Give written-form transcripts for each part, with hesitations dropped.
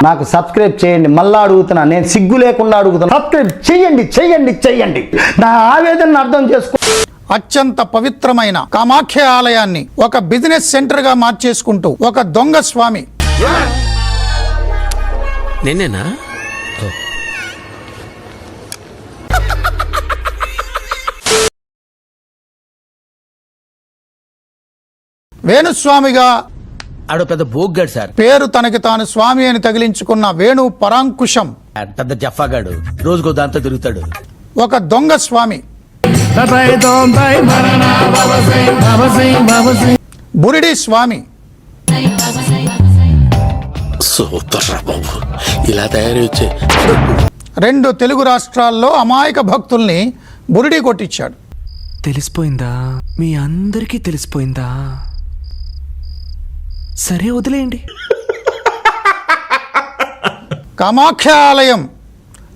నాకు సబ్స్క్రైబ్ చేయండి. మళ్ళా అడుగుతున్నా, నేను సిగ్గు లేకుండా అడుగుతున్నా. సబ్స్క్రైబ్ చేయండి చేయండి చేయండి. నా ఆవేదనను అర్థం చేసుకో. అత్యంత పవిత్రమైన కామాఖ్య ఆలయాన్ని ఒక బిజినెస్ సెంటర్ గా మార్చేసుకుంటూ ఒక దొంగ స్వామి నేనేనా వేణుస్వామిగా ఆడో పెద్ద బోగ్గాడు సార్. పేరు తనకి తాను స్వామి అని తగిలించుకున్న వేణు పరాంకుశం పెద్ద జఫాగాడు, రోజుకో దాంతో తిరుగుతాడు. ఒక దొంగ స్వామి బురిడి స్వామి సూపర్ రా బాబు, ఇలా తయారు వచ్చే 2 తెలుగు రాష్ట్రాల్లో అమాయక భక్తుల్ని బురిడి కొట్టించాడు. తెలిసిపోయిందా? మీ అందరికీ తెలిసిపోయిందా? సరే వదిలేయండి. కామాఖ్య ఆలయం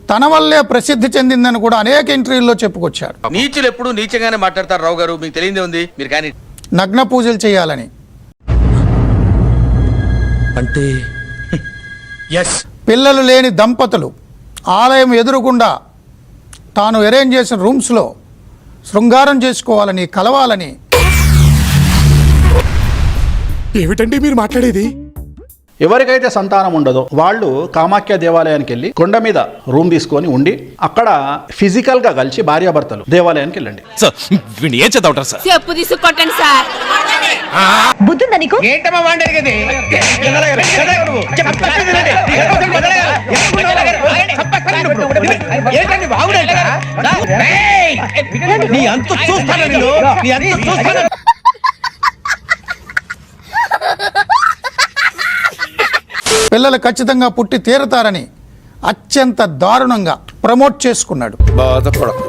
తన వల్లే ప్రసిద్ధి చెందిందని కూడా అనేక ఇంటర్వ్యూల్లో చెప్పుకొచ్చాడు. నీచులు ఎప్పుడు నీచంగానే మాట్లాడతారు రావు గారు, మీకు తెలియదే ఉంది. మీరు కానీ నగ్న పూజలు చేయాలని, అంటే పిల్లలు లేని దంపతులు ఆలయం ఎదురుగుండా తాను అరేంజ్ చేసిన రూమ్స్లో శృంగారం చేసుకోవాలని, కలవాలని. ఏమిటండి మీరు మాట్లాడేది? ఎవరికైతే సంతానం ఉండదో వాళ్ళు కామాఖ్య దేవాలయానికి వెళ్ళి కొండ మీద రూమ్ తీసుకొని ఉండి అక్కడ ఫిజికల్ గా కలిసి భార్యాభర్తలు దేవాలయానికి వెళ్ళండి. ఏం చదవటం సార్? చెప్పు తీసుకొట్టండి సార్. బుద్ధుందా నీకు? ఏంటమ్మా వాడేది? పిల్లలు ఖచ్చితంగా పుట్టి తీరతారని అత్యంత దారుణంగా ప్రమోట్ చేసుకున్నాడు. బాధ కొడకు,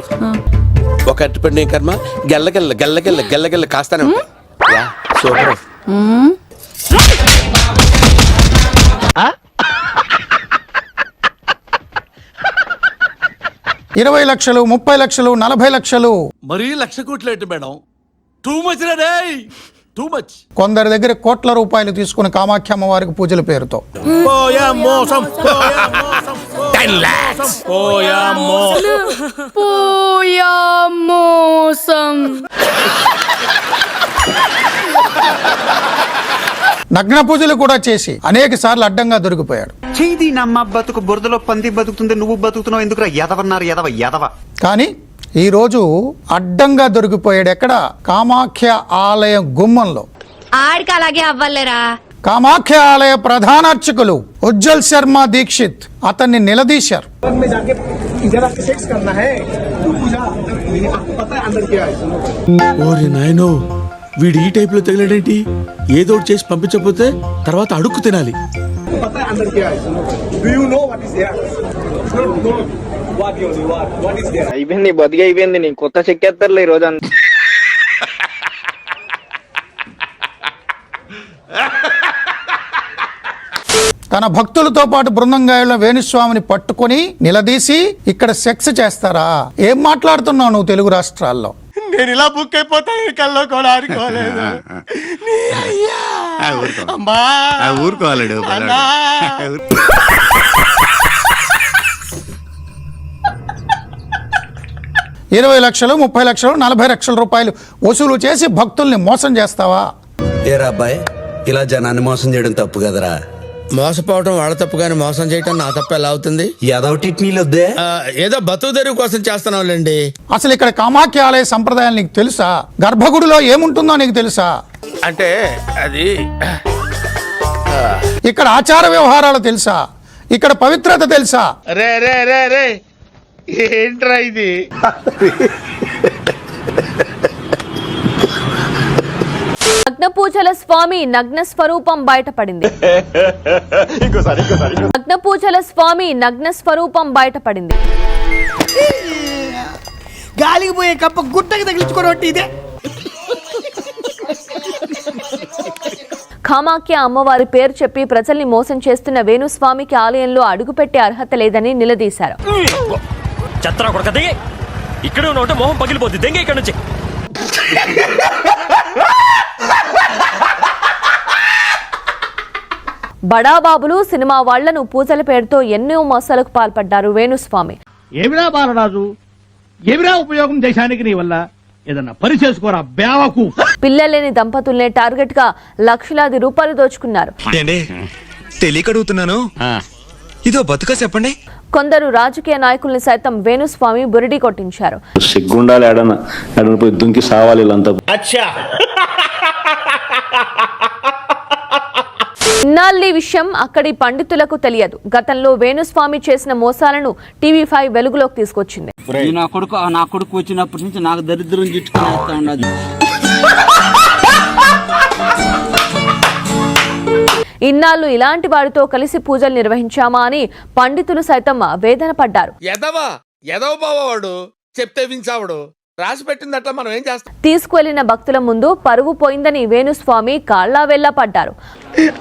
ఒక అట్టుపండి కర్మ గెల్లగెల్ల గెల్లగెల్ల గెల్లగెల్ల కాస్తానే ఉంటాయి. సూపర్. 20 లక్షలు, 30 లక్షలు, 40 లక్షలు, మరీ 1,00,000 కోట్లు ఏంటి మేడం? టూ మచ్ రే, టూ మచ్. కొందరి దగ్గర కోట్ల రూపాయలు తీసుకుని కామాఖ్య అమ్మవారికి పూజల పేరుతో నగ్న పూజలు కూడా చేసి అనేక సార్లు అడ్డంగా దొరికిపోయాడు. చేయి నమ్మ బతుకు బురదలో పంది బతుకుతుంది, నువ్వు బతుకుతున్నావు ఎందుకురా ఎదవన్నారు ఎదవ. కానీ ఈ రోజు అడ్డంగా దొరికిపోయాడు. ఎక్కడ? కామాఖ్య ఆలయ గుమ్మంలో. ఆడికి అలాగే అవ్వలేరా? కామాఖ్య ఆలయ ప్రధాన అర్చకులు ఉజ్జల్ శర్మ దీక్షిత్ అతన్ని నిలదీశారు. ఓరి నాయనో, వీడు ఈ టైప్ లో తగిలాడేంటి? ఏదో ఒకటి చేసి పంపించకపోతే తర్వాత అడుక్కు తినాలి. అయిపోయింది, బతికి అయిపోయింది. నీ కొత్త చెక్కేస్తారులే ఈ రోజు. తన భక్తులతో పాటు బృందంగాయలో వేణుస్వామిని పట్టుకొని నిలదీసి, ఇక్కడ సెక్స్ చేస్తారా? ఏం మాట్లాడుతున్నావు నువ్వు తెలుగు రాష్ట్రాల్లో? నేను ఇలా బుక్ అయిపోతాను కల్లో కూడా ఆడుకోలేదు. ఊరుకోవాలడు 20 లక్షలు, 30 లక్షలు, 40 లక్షల రూపాయలు వసూలు చేసి భక్తుల్ని మోసం చేస్తావా? ఏరా అబ్బాయి, ఇలా జనాన్ని మోసం చేయడం తప్పు కదరా. మోసపోవడం వాళ్ళ తప్పు, కానీ మోసం చేయటం నా తప్పు ఎలా అవుతుంది? ఎదవటినీలొద్దే, ఏదో బతుకు తెరువు కోసం చేస్తున్నాంలేండి. అసలు ఇక్కడ కామాఖ్య ఆలయ సంప్రదాయాలు నీకు తెలుసా? గర్భగుడిలో ఏముంటుందో నీకు తెలుసా? అంటే అది ఇక్కడ ఆచార వ్యవహారాలు తెలుసా? ఇక్కడ పవిత్రత తెలుసా? రే రే రే రే, ఏంట్రా ఇది? నగ్న పూజల స్వామి నగ్న స్వరూపం బయటపడింది. నగ్న పూజల స్వామి నగ్న స్వరూపం బయటపడింది. గాలికి పోయే కప్ప గుట్టకి తగిలించుకోవడం ఇదే. కామాఖ్య అమ్మవారి పేరు చెప్పి ప్రజల్ని మోసం చేస్తున్న వేణుస్వామికి ఆలయంలో అడుగుపెట్టే అర్హత లేదని నిలదీశారు. ఇక్కడ ఉన్న మొహం పగిలిపోద్ది, దెంగ ఇక్కడ నుంచి. బడాబాబులు సినిమా వాళ్లను పూజల పేరుతో ఎన్నో మోసాలకు పాల్పడ్డారు వేణుస్వామి. ఏమిరా బాలరాజు, ఏమిరా ఉపయోగం దేశానికి నీ వల్ల? ఏదన్నా పని చేసుకోరా బేవకు. పిల్లలేని దంపతుల్నే టార్గెట్ గా లక్షలాది రూపాయలు దోచుకున్నారు. తెలియకడుగుతున్నాను, ఇదో బతుక చెప్పండి. కొందరు రాజకీయ నాయకుల్ని సైతం వేణుస్వామి బురిడి కొట్టించారు. సిగ్గుండాలి పోయి దుంకి సావాలి వీళ్ళంతా. ఇన్నాళ్ళీ విషయం అక్కడి పండితులకు తెలియదు. గతంలో వేణుస్వామి చేసిన మోసాలను టీవీ5 వెలుగులోకి తీసుకొచ్చింది. నా కొడుకు వచ్చినప్పటి నుంచి నాకు దరిద్రం చుట్టుకునేస్తా ఉన్నది. ఇన్నాళ్ళు ఇలాంటి వారితో కలిసి పూజలు నిర్వహించామా అని పండితులు సైతం వేదన పడ్డారు. ఎదవ బావాడు చెప్తే వించావుడు రాసి పెట్టింది అట్లా మనం ఏం చేస్తాం. తీసుకువెళ్లిన భక్తుల ముందు పరువు పోయిందని వేణుస్వామి కాళ్లా వెళ్లా పడ్డారు.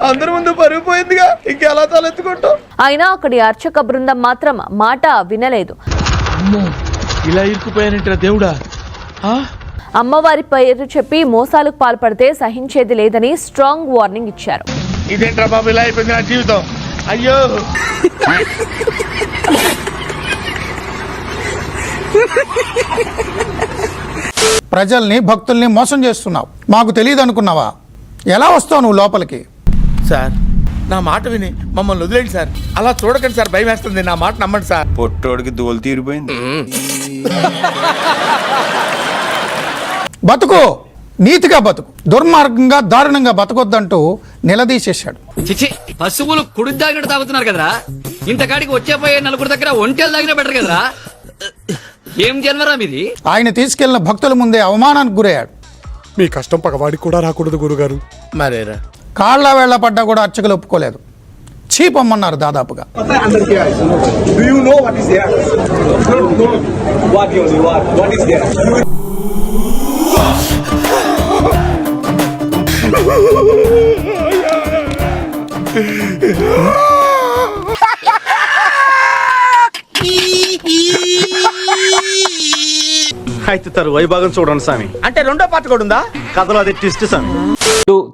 అందరి ముందు పరుగు పోయిందిగా, ఇంకెలా తలెత్తుకుంటాం. అయినా అక్కడి అర్చక బృందం మాత్రం మాట వినలేదు. ఇలా ఇరుక్కుపోయానంటారా దేవుడా? అమ్మవారి పేరు చెప్పి మోసాలకు పాల్పడితే సహించేది లేదని స్ట్రాంగ్ వార్నింగ్ ఇచ్చారు. ఇదేంట్రా బాబు ఇలా అయిపోయింది నా జీవితం, అయ్యో. ప్రజల్ని భక్తుల్ని మోసం చేస్తున్నావు, మాకు తెలియదు అనుకున్నావా? ఎలా వస్తావు నువ్వు లోపలికి? సార్ నా మాట విని మమ్మల్ని వదిలేండి సార్. అలా చూడకండి సార్, భయం వేస్తుంది. నా మాట నమ్మండి సార్. పొట్టోడికి దోలు తీరిపోయింది. బతుకు, నీతిగా బతుకు, దుర్మార్గంగా దారుణంగా బతకొద్దంటూ నిలదీసేశాడు. చిచి, పశువులు కుడి తాగినట్టు తాగుతున్నారు కదరా. ఇంతకాడికి వచ్చేపోయే నలుగురు దగ్గర ఒంటెలు తాగిన బెటర్ కదరా. ఏం జన్మరా మీది? ఆయన తీసుకెళ్లిన భక్తుల ముందే అవమానానికి గురయ్యాడు. మీ కష్టం పగవాడికి కూడా రాకూడదు గురుగారు. మరేరా కాళ్ళ వేళ్ల పడ్డా కూడా అర్చకులు ఒప్పుకోలేదు. చీపమ్మన్నారు దాదాపుగా. అయితే తరువాయి భాగం చూడండి స్వామి. అంటే రెండో పార్ట్ కూడా ఉందా? కథలో అది ట్విస్ట్ స్వామి.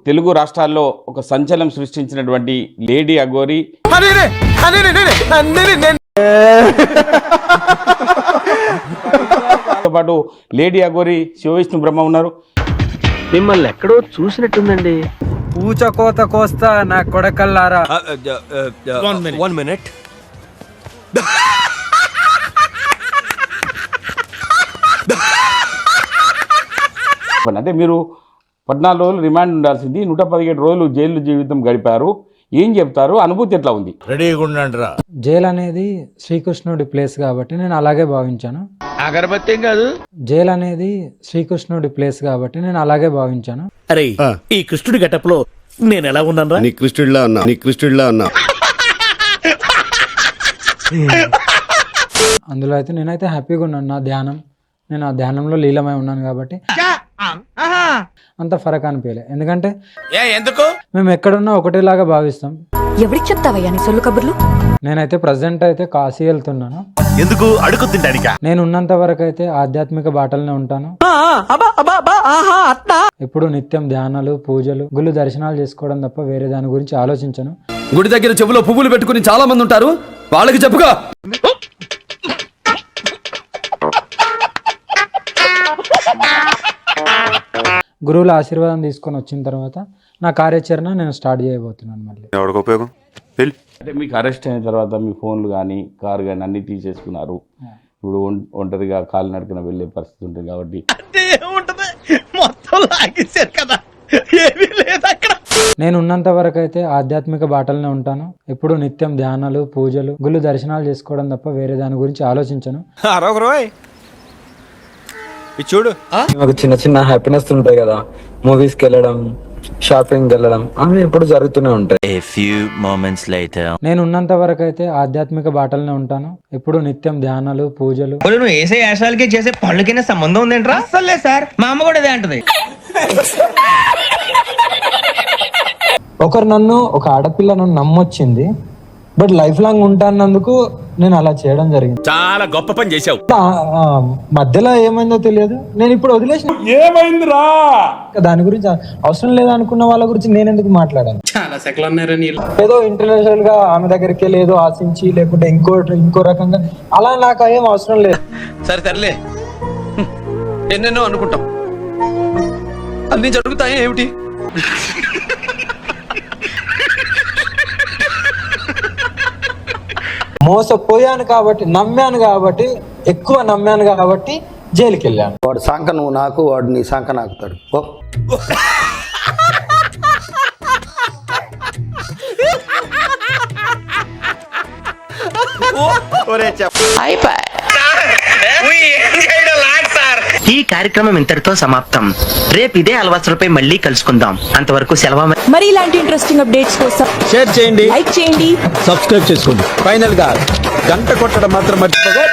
తెలుగు రాష్ట్రాల్లో ఒక సంచలనం సృష్టించినటువంటి లేడీ అఘోరి పాటు లేడీ అఘోరి శివవిష్ణు బ్రహ్మ ఉన్నారు. మిమ్మల్ని ఎక్కడో చూసినట్టుందండి. పూచకోత కోస్తా నా కొడకల్లారా. 1 minute. అంటే మీరు 14 రోజులు రిమాండ్ ఉండాల్సింది, 117 రోజులు జైలు జీవితం గడిపారు. ఏం చెప్తారు? అనుభూతి ఎట్లా ఉంది? జైలు అనేది శ్రీకృష్ణుడి ప్లేస్ కాబట్టి నేను అలాగే భావించాను. అగరబత్తి కాదు, జైలు అనేది శ్రీకృష్ణుడి ప్లేస్ కాబట్టి నేను అలాగే భావించాను. అరే, ఈ కృష్ణుడి గెటప్ లో నేను ఎలా ఉన్నాను? నీ కృష్ణుడిలా ఉన్నా అందులో అయితే నేనైతే హ్యాపీగా ఉన్నాను. నేను ఆ ధ్యానంలో లీలమై ఉన్నాను కాబట్టి అంత ఫరక్ అనిపించలే. ఎందుకంటే ఎందుకు మేము ఎక్కడున్నా ఒకటేలాగా భావిస్తాం. ఎవరికి చెప్తావయ్యా నీ సొల్లు కబుర్లు? నేనైతే ప్రజెంట్ అయితే కాశీ వెళ్తున్నాను. ఎందుకు అడుగు తింటానికా? నేను ఉన్నంత వరకు అయితే ఆధ్యాత్మిక బాటలనే ఉంటాను. ఎప్పుడు నిత్యం ధ్యానాలు, పూజలు, గుళ్ళు దర్శనాలు చేసుకోవడం తప్ప వేరే దాని గురించి ఆలోచించను. గుడి దగ్గర చెవులో పువ్వులు పెట్టుకుని చాలా మంది ఉంటారు, వాళ్ళకి చెప్పుగా. గురువుల ఆశీర్వాదం తీసుకొని వచ్చిన తర్వాత నా కార్యాచరణ నేను స్టార్ట్ చేయబోతున్నాను. మళ్ళీ ఎవరికి ఉపయోగం? అంటే మీకు అరెస్ట్ అయిన తర్వాత మీ ఫోన్లు కానీ కారు కానీ అన్ని తీసేసుకున్నారు. ఇప్పుడు ఒంటరిగా కాలినడకన వెళ్ళే పరిస్థితి ఉంటుంది కాబట్టి మొత్తం లాగేశారు కదా, ఏమీ లేదు అక్కడ. నేను ఉన్నంత వరకు అయితే ఆధ్యాత్మిక బాటలనే ఉంటాను. ఎప్పుడు నిత్యం ధ్యానాలు, పూజలు, గుళ్ళు దర్శనాలు చేసుకోవడం తప్ప వేరే దాని గురించి ఆలోచించను. చూడు, మాకు చిన్న చిన్న హ్యాపీనెస్ ఉంటాయి కదా, మూవీస్ కి వెళ్ళడం, షాపింగ్ వెళ్ళడం, అవి ఎప్పుడు జరుగుతూనే ఉంటాయి. నేను ఉన్నంత వరకు అయితే ఆధ్యాత్మిక బాటలనే ఉంటాను. ఎప్పుడు నిత్యం ధ్యానాలు, పూజలు. నువ్వు వేసే యాశాలకి చేసే పళ్ళకైనా సంబంధం ఉందేంట్రా? అసలే సార్, మా అమ్మ కూడా ఇదే అంటది. ఒక ఆడపిల్ల నన్ను నమ్మొచ్చింది, బట్ లైఫ్ లాంగ్ ఉంటానందుకు నేను అలా చేయడం జరిగింది. చాలా గొప్ప పని చేశావు. మధ్యలో ఏమైందో తెలియదు. నేను ఇప్పుడు వదిలేసిన. ఏమైందిరా? దాని గురించి అవసరం లేదనుకున్న వాళ్ళ గురించి నేను ఎందుకు మాట్లాడాను? చాలా సెకలు అన్నారా నీళ్ళు. ఏదో ఇంటర్నేషనల్ గా ఆమె దగ్గరికి వెళ్ళి ఏదో ఆశించి లేకుంటే ఇంకో రకంగా అలా నాకు ఏం అవసరం లేదు. సరే తరలే, ఎన్నెన్నో అనుకుంటాం, అన్ని జరుగుతాయి ఏమిటి? మోసపోయాను కాబట్టి, ఎక్కువ నమ్మాను కాబట్టి జైలుకి వెళ్ళాను. వాడు సంక నువ్వు నాకు, వాడు నీ సంక నాకుతాడు. ఈ కార్యక్రమం ఇంతటితో సమాప్తం. రేపు ఇదే అలవాసులపై మళ్ళీ కలుసుకుందాం. అంతవరకు సెలవు. మరి ఇలాంటి ఇంట్రెస్టింగ్ అప్డేట్స్ కోసం షేర్ చేయండి, లైక్ చేయండి, సబ్స్క్రైబ్ చేసుకోండి. ఫైనల్ గా గంట కొట్టడం మాత్రం మర్చిపోగా